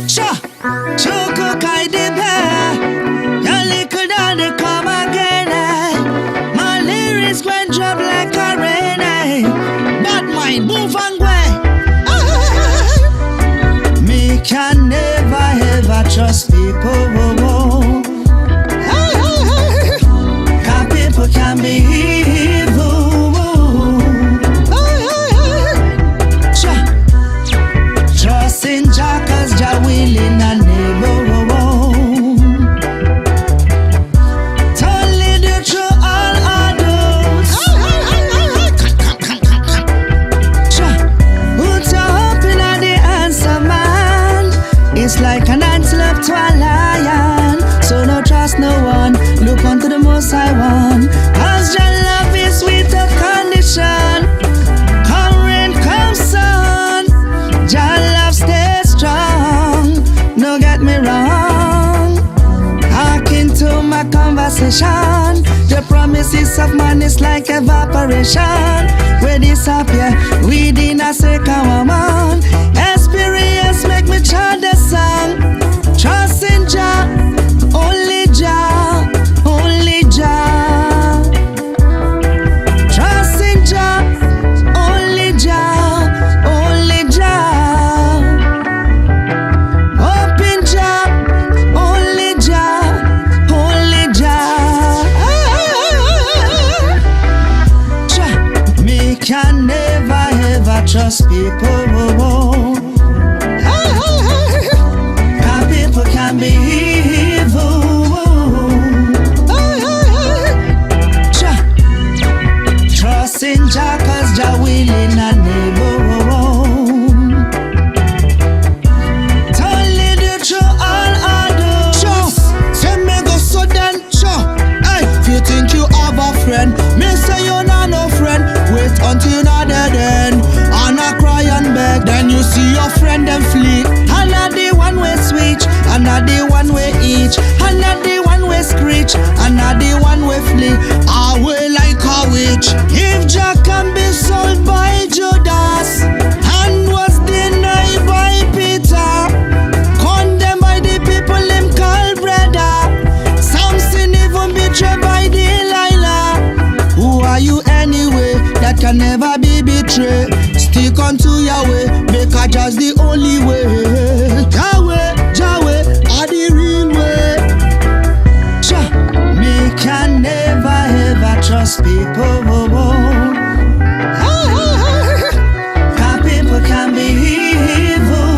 Cha, choco kai de bear. Your little daddy come again. My lyrics went drop like a rain. But my move and way. Me can never ever trust people. Cause people can be evil. Trusting Jah, cause Jah willing and able. Totally the true all adults. Put your hope in the answer, man. It's like an antelope to a lion. So no trust no one. Look unto the Most High One. Cause Jah love is without condition. Come rain, come sun. Jah love stay strong. No get me wrong. Hearken to my conversation. The promises of man is like evaporation. We disappear within a second one. Experience make me chant the song. Trust in Jah, only Jah, only Jah. Trust in Jah, only Jah, only Jah. Hope in Jah, only Jah, only Jah. Me can never ever trust people. Cause people can be evil. Trust in Jah, cause Jah willing and able. Totally the true all adults. Send me go so then. Hey, if you think you have a friend, me say you not no friend. Wait until you not dead end. And I cry and beg. Then you see your friend and flee. And not the one way switch. And not the one way each. And not the one way screech. And not the one way flee. I will like a witch. If Jah can be sold by Judas and was denied by Peter, condemned by the people him call brother, Samson even betrayed by Delilah. Who are you anyway that can never be betrayed? Stick unto Yahweh, because Jah's the only way. Yahweh, Yahweh, are the real way. Me can never ever trust people. Cause people can be evil.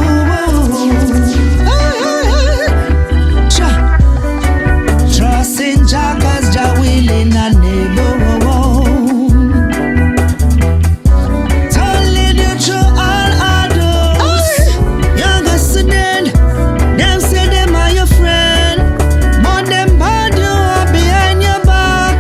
Trust in Jah, cause Jah willing and able. Totally the true all adults. Younger student, them say them are your friend, but them bad you up behind your back.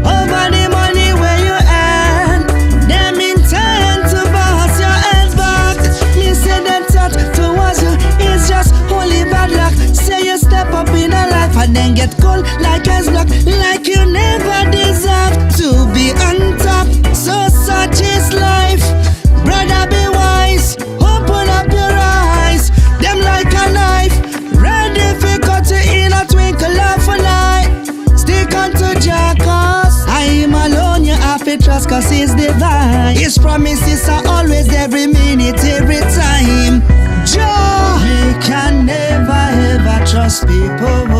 Over the money where you earn, them intend to boss your head back. Me say them thought towards you is just holy bad luck. Say you step up in a life and then get cold like ice block, like you never deserve to be on top. So such is life, brother, be wise. Open up your eyes, them like a knife, ready for cut you in a twinkle of an eye. Stick unto Jah, cause I am alone, you have to trust, cause he's divine. His promises are always every minute, every time. Jah, we can never ever trust people.